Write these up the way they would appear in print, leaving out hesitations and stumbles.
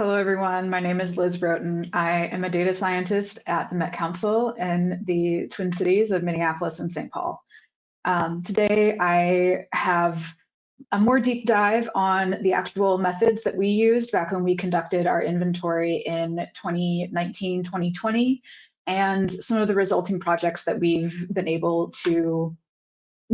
Hello, everyone. My name is Liz Broughton. I am a data scientist at the Met Council in the Twin Cities of Minneapolis and St. Paul. Today, I have a more deep dive on the actual methods that we used back when we conducted our inventory in 2019, 2020, and some of the resulting projects that we've been able to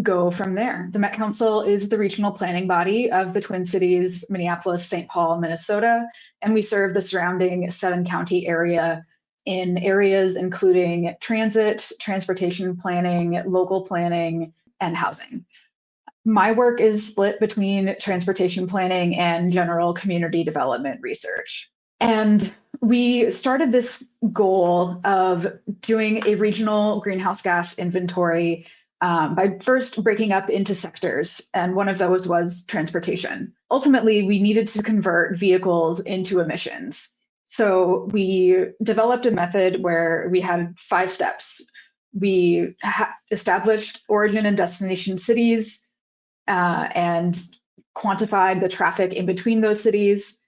go from there. The Met Council is the regional planning body of the Twin Cities, Minneapolis, St. Paul, Minnesota, and we serve the surrounding 7-county area in areas including transit, transportation planning, local planning, and housing. My work is split between transportation planning and general community development research. And we started this goal of doing a regional greenhouse gas inventory by first breaking up into sectors, and one of those was transportation. Ultimately, we needed to convert vehicles into emissions. So we developed a method where we had 5 steps. We established origin and destination cities and quantified the traffic in between those cities.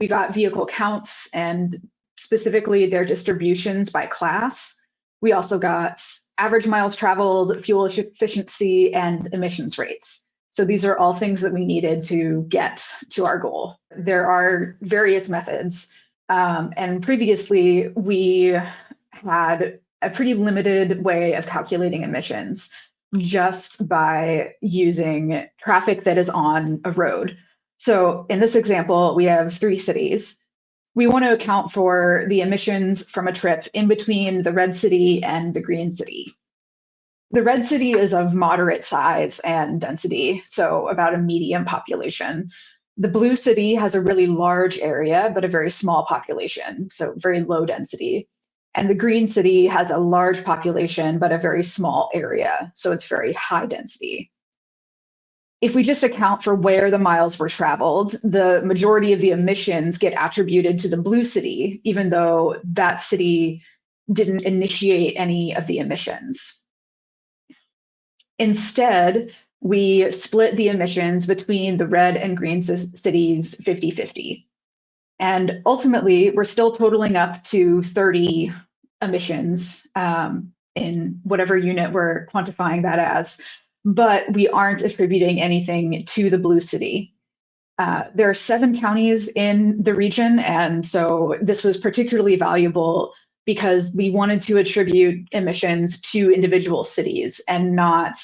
We got vehicle counts and specifically their distributions by class. We also got average miles traveled, fuel efficiency, and emissions rates. So these are all things that we needed to get to our goal. There are various methods, and previously we had a pretty limited way of calculating emissions just by using traffic that is on a road. So in this example, we have 3 cities. We want to account for the emissions from a trip in between the red city and the green city. The red city is of moderate size and density, so about a medium population. The blue city has a really large area, but a very small population, so very low density. And the green city has a large population, but a very small area, so it's very high density. If we just account for where the miles were traveled, the majority of the emissions get attributed to the blue city, even though that city didn't initiate any of the emissions. Instead, we split the emissions between the red and green cities 50-50. And ultimately, we're still totaling up to 30 emissions in whatever unit we're quantifying that as. But we aren't attributing anything to the blue city. There are 7 counties in the region, and so this was particularly valuable because we wanted to attribute emissions to individual cities and not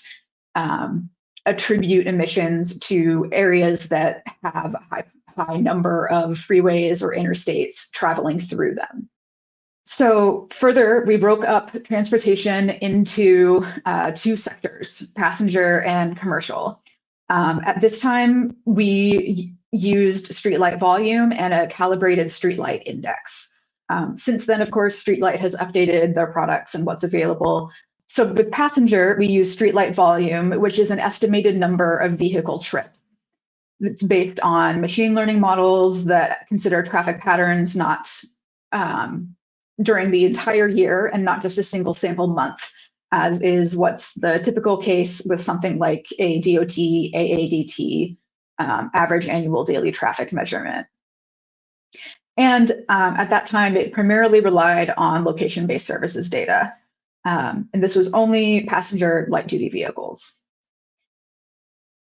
attribute emissions to areas that have a high number of freeways or interstates traveling through them. So further, we broke up transportation into 2 sectors, passenger and commercial. At this time, we used StreetLight volume and a calibrated StreetLight index. Since then, of course, StreetLight has updated their products and what's available. So with passenger, we use StreetLight volume, which is an estimated number of vehicle trips. It's based on machine learning models that consider traffic patterns not during the entire year and not just a single sample month, as is what's the typical case with something like a DOT AADT, average annual daily traffic measurement. And at that time, it primarily relied on location-based services data. And this was only passenger light-duty vehicles.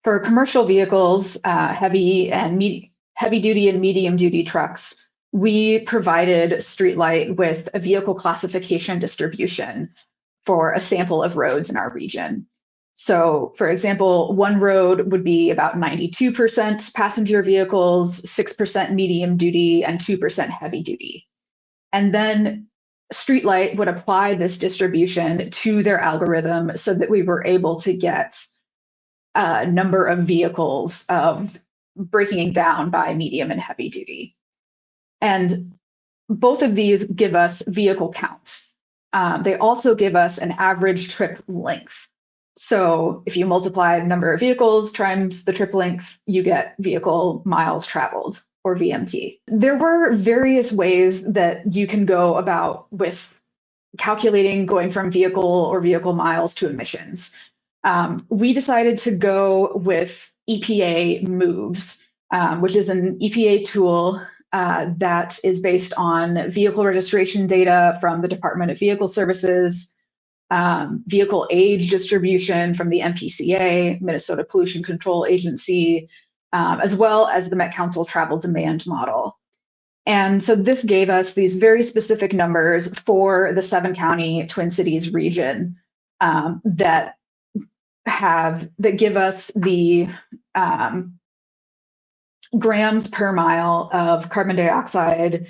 For commercial vehicles, heavy-duty and medium-duty trucks, we provided StreetLight with a vehicle classification distribution for a sample of roads in our region. So, for example, one road would be about 92% passenger vehicles, 6% medium duty, and 2% heavy duty. And then StreetLight would apply this distribution to their algorithm so that we were able to get a number of vehicles breaking down by medium and heavy duty. And both of these give us vehicle counts. They also give us an average trip length. So if you multiply the number of vehicles times the trip length, you get vehicle miles traveled, or VMT. There were various ways that you can go about with calculating going from vehicle or vehicle miles to emissions. We decided to go with EPA moves, which is an EPA tool that is based on vehicle registration data from the Department of Vehicle Services, vehicle age distribution from the MPCA, Minnesota Pollution Control Agency, as well as the Met Council travel demand model. And so this gave us these very specific numbers for the 7-county Twin Cities region that give us the grams per mile of carbon dioxide,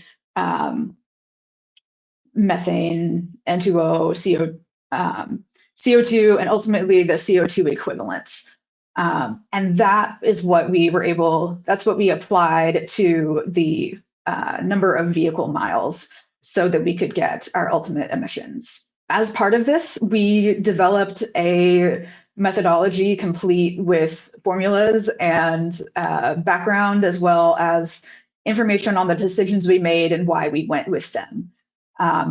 methane, N2O, CO2, and ultimately the CO2 equivalents. And that is what that's what we applied to the number of vehicle miles so that we could get our ultimate emissions. As part of this, we developed a methodology complete with formulas and background, as well as information on the decisions we made and why we went with them.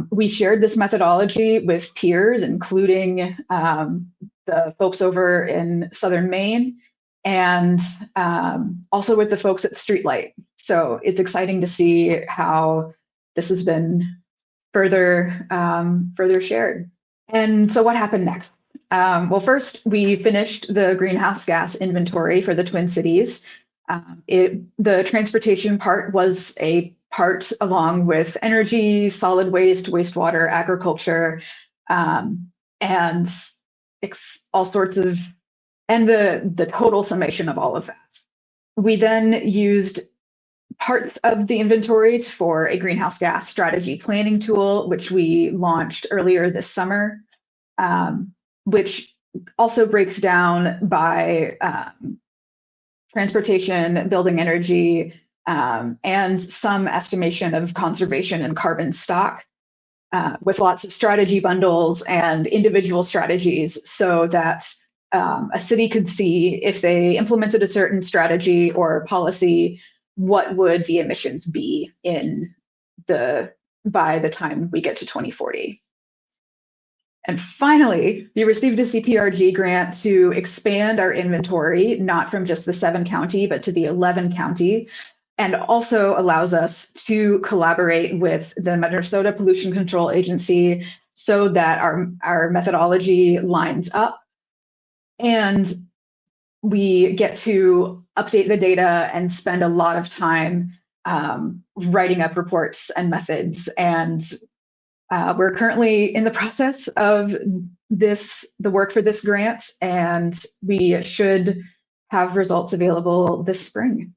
We shared this methodology with peers, including the folks over in Southern Maine, and also with the folks at StreetLight. So it's exciting to see how this has been further shared. And so what happened next? Well, first, we finished the greenhouse gas inventory for the Twin Cities. The transportation part was a part along with energy, solid waste, wastewater, agriculture, and all sorts of, and the total summation of all of that. We then used parts of the inventory for a greenhouse gas strategy planning tool, which we launched earlier this summer, which also breaks down by transportation, building energy, and some estimation of conservation and carbon stock, with lots of strategy bundles and individual strategies, so that a city could see if they implemented a certain strategy or policy, what would the emissions be by the time we get to 2040. And finally, we received a CPRG grant to expand our inventory, not from just the 7-county, but to the 11-county, and also allows us to collaborate with the Minnesota Pollution Control Agency so that our methodology lines up, and we get to update the data and spend a lot of time writing up reports and methods. And we're currently in the process of the work for this grant, and we should have results available this spring.